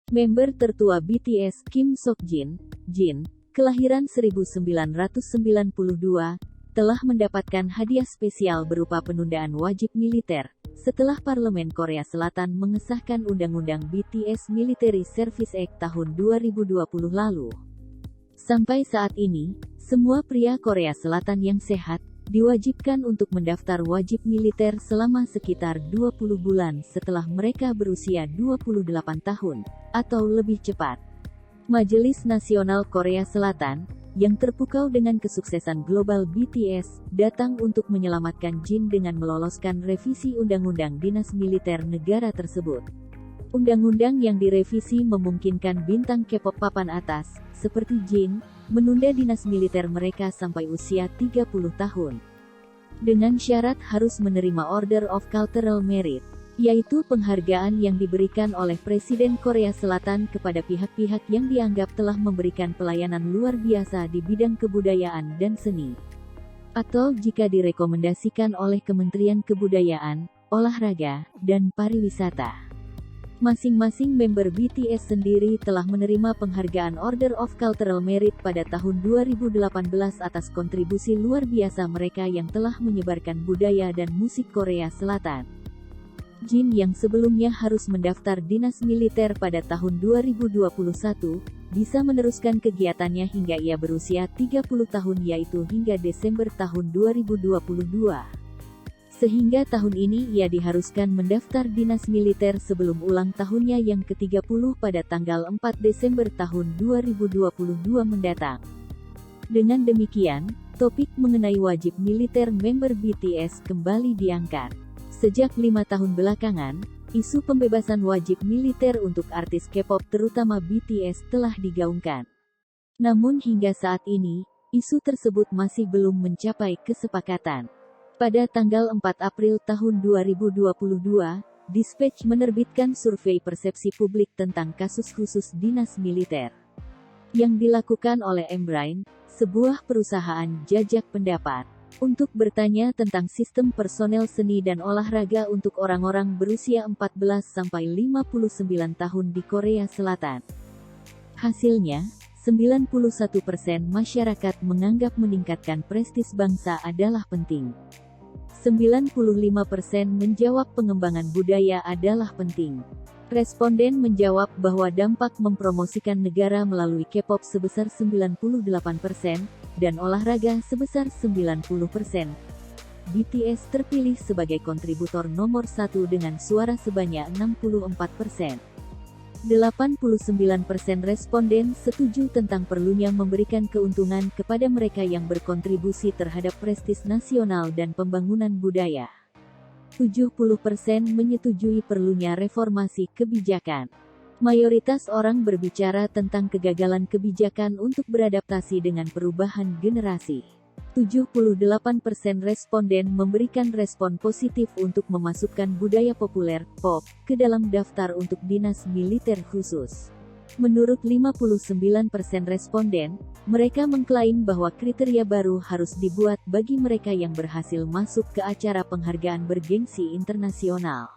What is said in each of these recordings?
Member tertua BTS Kim Seokjin, Jin, kelahiran 1992, telah mendapatkan hadiah spesial berupa penundaan wajib militer, setelah Parlemen Korea Selatan mengesahkan Undang-Undang BTS Military Service Act tahun 2020 lalu. Sampai saat ini, semua pria Korea Selatan yang sehat, diwajibkan untuk mendaftar wajib militer selama sekitar 20 bulan setelah mereka berusia 28 tahun, atau lebih cepat. Majelis Nasional Korea Selatan, yang terpukau dengan kesuksesan global BTS, datang untuk menyelamatkan Jin dengan meloloskan revisi Undang-Undang Dinas Militer negara tersebut. Undang-undang yang direvisi memungkinkan bintang K-pop papan atas, seperti Jin, menunda dinas militer mereka sampai usia 30 tahun. Dengan syarat harus menerima Order of Cultural Merit, yaitu penghargaan yang diberikan oleh Presiden Korea Selatan kepada pihak-pihak yang dianggap telah memberikan pelayanan luar biasa di bidang kebudayaan dan seni. Atau jika direkomendasikan oleh Kementerian Kebudayaan, Olahraga, dan Pariwisata. Masing-masing member BTS sendiri telah menerima penghargaan Order of Cultural Merit pada tahun 2018 atas kontribusi luar biasa mereka yang telah menyebarkan budaya dan musik Korea Selatan. Jin yang sebelumnya harus mendaftar dinas militer pada tahun 2021, bisa meneruskan kegiatannya hingga ia berusia 30 tahun yaitu hingga Desember tahun 2022. Sehingga tahun ini ia diharuskan mendaftar dinas militer sebelum ulang tahunnya yang ke-30 pada tanggal 4 Desember tahun 2022 mendatang. Dengan demikian, topik mengenai wajib militer member BTS kembali diangkat. Sejak 5 tahun belakangan, isu pembebasan wajib militer untuk artis K-pop terutama BTS telah digaungkan. Namun hingga saat ini, isu tersebut masih belum mencapai kesepakatan. Pada tanggal 4 April tahun 2022, Dispatch menerbitkan survei persepsi publik tentang kasus khusus dinas militer. Yang dilakukan oleh Embrain, sebuah perusahaan jajak pendapat, untuk bertanya tentang sistem personel seni dan olahraga untuk orang-orang berusia 14-59 tahun di Korea Selatan. Hasilnya, 91% masyarakat menganggap meningkatkan prestis bangsa adalah penting. 95% menjawab pengembangan budaya adalah penting. Responden menjawab bahwa dampak mempromosikan negara melalui K-pop sebesar 98%, dan olahraga sebesar 90%. BTS terpilih sebagai kontributor nomor 1 dengan suara sebanyak 64%. 89% responden setuju tentang perlunya memberikan keuntungan kepada mereka yang berkontribusi terhadap prestis nasional dan pembangunan budaya. 70% menyetujui perlunya reformasi kebijakan. Mayoritas orang berbicara tentang kegagalan kebijakan untuk beradaptasi dengan perubahan generasi. 78% responden memberikan respon positif untuk memasukkan budaya populer, pop, ke dalam daftar untuk dinas militer khusus. Menurut 59% responden, mereka mengklaim bahwa kriteria baru harus dibuat bagi mereka yang berhasil masuk ke acara penghargaan bergengsi internasional.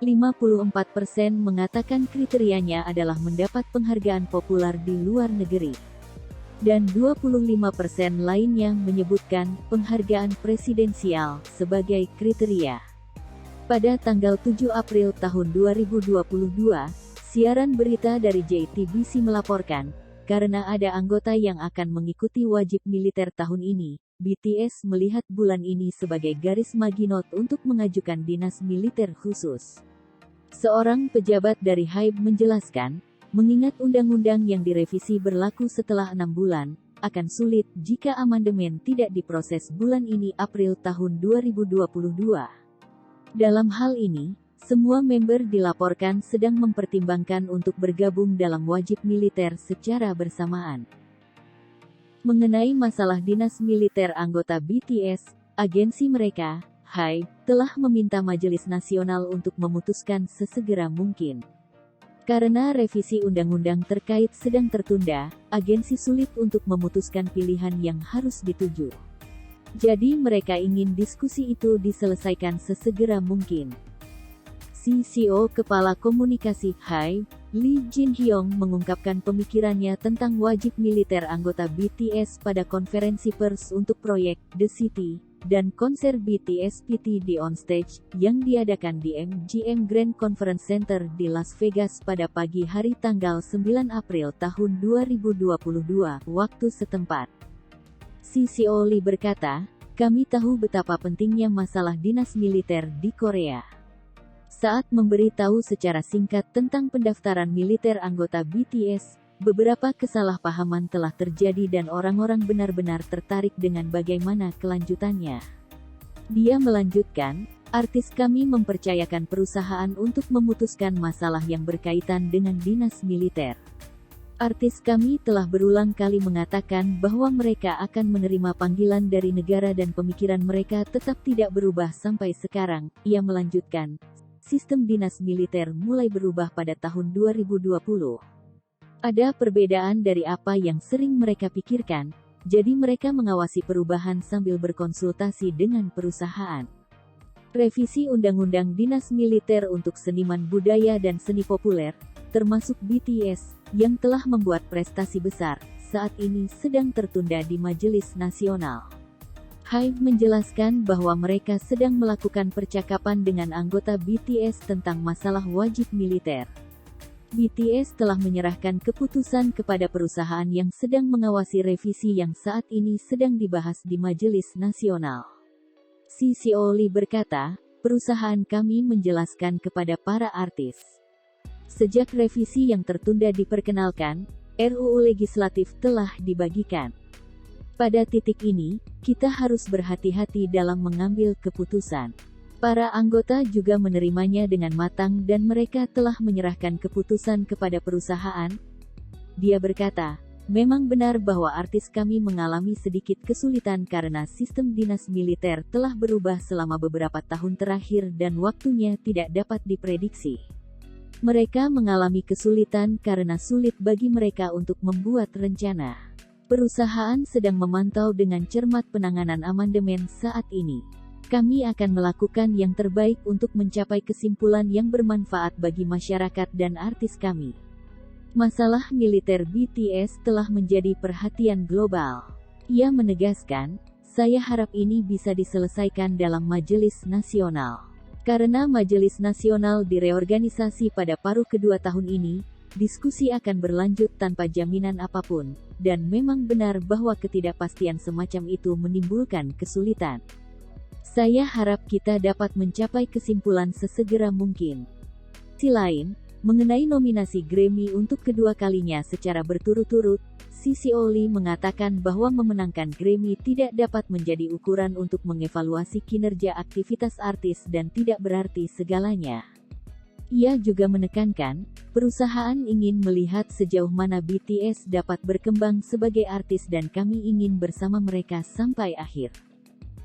54% mengatakan kriterianya adalah mendapat penghargaan populer di luar negeri. Dan 25% lainnya menyebutkan penghargaan presidensial sebagai kriteria. Pada tanggal 7 April tahun 2022, siaran berita dari JTBC melaporkan, karena ada anggota yang akan mengikuti wajib militer tahun ini, BTS melihat bulan ini sebagai garis maginot untuk mengajukan dinas militer khusus. Seorang pejabat dari HYBE menjelaskan, mengingat undang-undang yang direvisi berlaku setelah 6 bulan, akan sulit jika amandemen tidak diproses bulan ini April tahun 2022. Dalam hal ini, semua member dilaporkan sedang mempertimbangkan untuk bergabung dalam wajib militer secara bersamaan. Mengenai masalah dinas militer anggota BTS, agensi mereka, HYBE, telah meminta Majelis Nasional untuk memutuskan sesegera mungkin. Karena revisi undang-undang terkait sedang tertunda, agensi sulit untuk memutuskan pilihan yang harus dituju. Jadi mereka ingin diskusi itu diselesaikan sesegera mungkin. CCO Kepala Komunikasi HYBE, Lee Jin Hyung mengungkapkan pemikirannya tentang wajib militer anggota BTS pada konferensi pers untuk proyek The City dan konser BTS PT di Onstage yang diadakan di MGM Grand Conference Center di Las Vegas pada pagi hari tanggal 9 April tahun 2022 waktu setempat. CCO Lee berkata, "Kami tahu betapa pentingnya masalah dinas militer di Korea." Saat memberi tahu secara singkat tentang pendaftaran militer anggota BTS, beberapa kesalahpahaman telah terjadi dan orang-orang benar-benar tertarik dengan bagaimana kelanjutannya. Dia melanjutkan, "Artis kami mempercayakan perusahaan untuk memutuskan masalah yang berkaitan dengan dinas militer. Artis kami telah berulang kali mengatakan bahwa mereka akan menerima panggilan dari negara dan pemikiran mereka tetap tidak berubah sampai sekarang." Ia melanjutkan, "Sistem dinas militer mulai berubah pada tahun 2020. Ada perbedaan dari apa yang sering mereka pikirkan, jadi mereka mengawasi perubahan sambil berkonsultasi dengan perusahaan. Revisi Undang-Undang Dinas Militer untuk seniman budaya dan seni populer, termasuk BTS, yang telah membuat prestasi besar, saat ini sedang tertunda di Majelis Nasional." Hybe menjelaskan bahwa mereka sedang melakukan percakapan dengan anggota BTS tentang masalah wajib militer. BTS telah menyerahkan keputusan kepada perusahaan yang sedang mengawasi revisi yang saat ini sedang dibahas di Majelis Nasional. CCO Lee berkata, "Perusahaan kami menjelaskan kepada para artis. Sejak revisi yang tertunda diperkenalkan, RUU legislatif telah dibagikan. Pada titik ini, kita harus berhati-hati dalam mengambil keputusan. Para anggota juga menerimanya dengan matang dan mereka telah menyerahkan keputusan kepada perusahaan." Dia berkata, "Memang benar bahwa artis kami mengalami sedikit kesulitan karena sistem dinas militer telah berubah selama beberapa tahun terakhir dan waktunya tidak dapat diprediksi. Mereka mengalami kesulitan karena sulit bagi mereka untuk membuat rencana. Perusahaan sedang memantau dengan cermat penanganan amandemen saat ini. Kami akan melakukan yang terbaik untuk mencapai kesimpulan yang bermanfaat bagi masyarakat dan artis kami." Masalah militer BTS telah menjadi perhatian global. Ia menegaskan, "Saya harap ini bisa diselesaikan dalam Majelis Nasional. Karena Majelis Nasional direorganisasi pada paruh kedua tahun ini, diskusi akan berlanjut tanpa jaminan apapun, dan memang benar bahwa ketidakpastian semacam itu menimbulkan kesulitan. Saya harap kita dapat mencapai kesimpulan sesegera mungkin." Di sisi lain, mengenai nominasi Grammy untuk kedua kalinya secara berturut-turut, CCO Lee mengatakan bahwa memenangkan Grammy tidak dapat menjadi ukuran untuk mengevaluasi kinerja aktivitas artis dan tidak berarti segalanya. Ia juga menekankan, perusahaan ingin melihat sejauh mana BTS dapat berkembang sebagai artis dan kami ingin bersama mereka sampai akhir.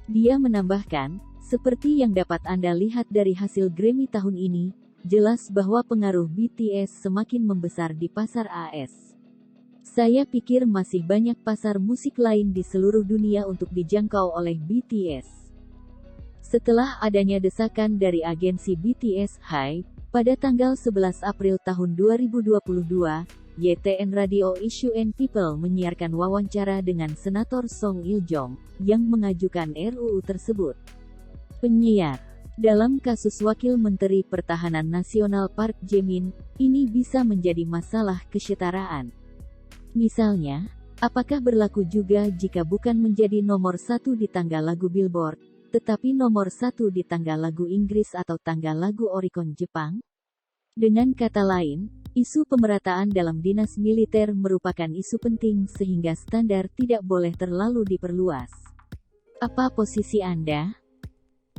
Dia menambahkan, "Seperti yang dapat Anda lihat dari hasil Grammy tahun ini, jelas bahwa pengaruh BTS semakin membesar di pasar AS. Saya pikir masih banyak pasar musik lain di seluruh dunia untuk dijangkau oleh BTS." Setelah adanya desakan dari agensi BTS Hybe, pada tanggal 11 April tahun 2022, YTN Radio Issue and People menyiarkan wawancara dengan Senator Song Il-jong, yang mengajukan RUU tersebut. Penyiar, "Dalam kasus Wakil Menteri Pertahanan Nasional Park Jae-min, ini bisa menjadi masalah kesetaraan. Misalnya, apakah berlaku juga jika bukan menjadi nomor 1 di tangga lagu Billboard, tetapi nomor 1 di tangga lagu Inggris atau tangga lagu Oricon Jepang?" Dengan kata lain, isu pemerataan dalam dinas militer merupakan isu penting sehingga standar tidak boleh terlalu diperluas. Apa posisi Anda?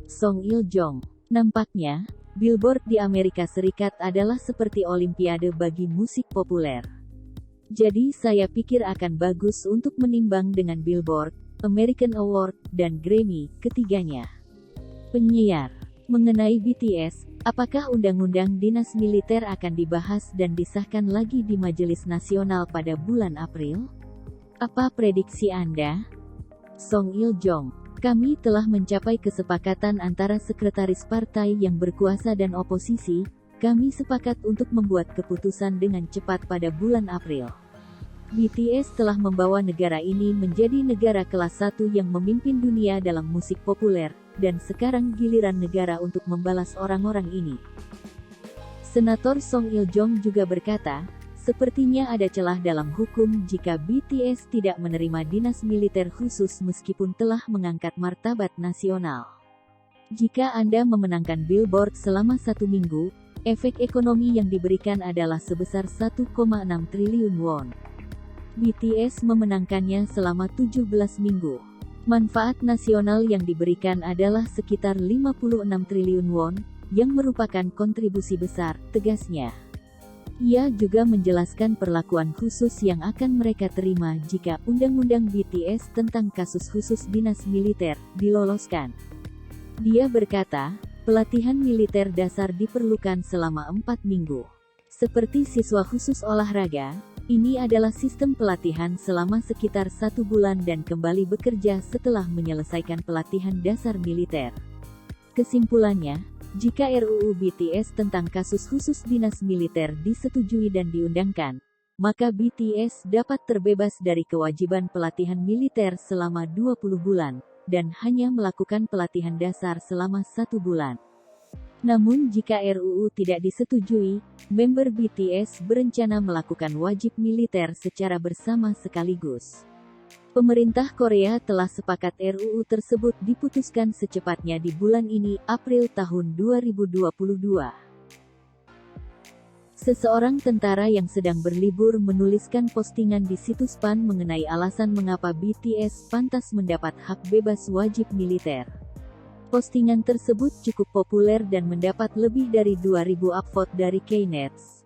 Song Il-jong, "Nampaknya, Billboard di Amerika Serikat adalah seperti Olimpiade bagi musik populer. Jadi saya pikir akan bagus untuk menimbang dengan Billboard, American Award, dan Grammy, ketiganya." Penyiar, mengenai BTS, apakah Undang-Undang Dinas Militer akan dibahas dan disahkan lagi di Majelis Nasional pada bulan April? Apa prediksi Anda? Song Il-jong, "Kami telah mencapai kesepakatan antara sekretaris partai yang berkuasa dan oposisi, Kami sepakat untuk membuat keputusan dengan cepat pada bulan April. BTS telah membawa negara ini menjadi negara kelas 1 yang memimpin dunia dalam musik populer, dan sekarang giliran negara untuk membalas orang-orang ini. Senator Song Il-jong juga berkata, sepertinya ada celah dalam hukum jika BTS tidak menerima dinas militer khusus meskipun telah mengangkat martabat nasional. Jika Anda memenangkan Billboard selama 1 minggu, efek ekonomi yang diberikan adalah sebesar 1,6 triliun won. BTS memenangkannya selama 17 minggu. Manfaat nasional yang diberikan adalah sekitar 56 triliun won, yang merupakan kontribusi besar, tegasnya. Ia juga menjelaskan perlakuan khusus yang akan mereka terima jika undang-undang BTS tentang kasus khusus dinas militer diloloskan. Dia berkata, pelatihan militer dasar diperlukan selama 4 minggu. Seperti siswa khusus olahraga, ini adalah sistem pelatihan selama sekitar 1 bulan dan kembali bekerja setelah menyelesaikan pelatihan dasar militer. Kesimpulannya, jika RUU BTS tentang kasus khusus dinas militer disetujui dan diundangkan, maka BTS dapat terbebas dari kewajiban pelatihan militer selama 20 bulan, dan hanya melakukan pelatihan dasar selama 1 bulan. Namun jika RUU tidak disetujui, member BTS berencana melakukan wajib militer secara bersama sekaligus. Pemerintah Korea telah sepakat RUU tersebut diputuskan secepatnya di bulan ini, April tahun 2022. Seseorang tentara yang sedang berlibur menuliskan postingan di situs PAN mengenai alasan mengapa BTS pantas mendapat hak bebas wajib militer. Postingan tersebut cukup populer dan mendapat lebih dari 2.000 upvote dari Knets.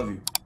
love you.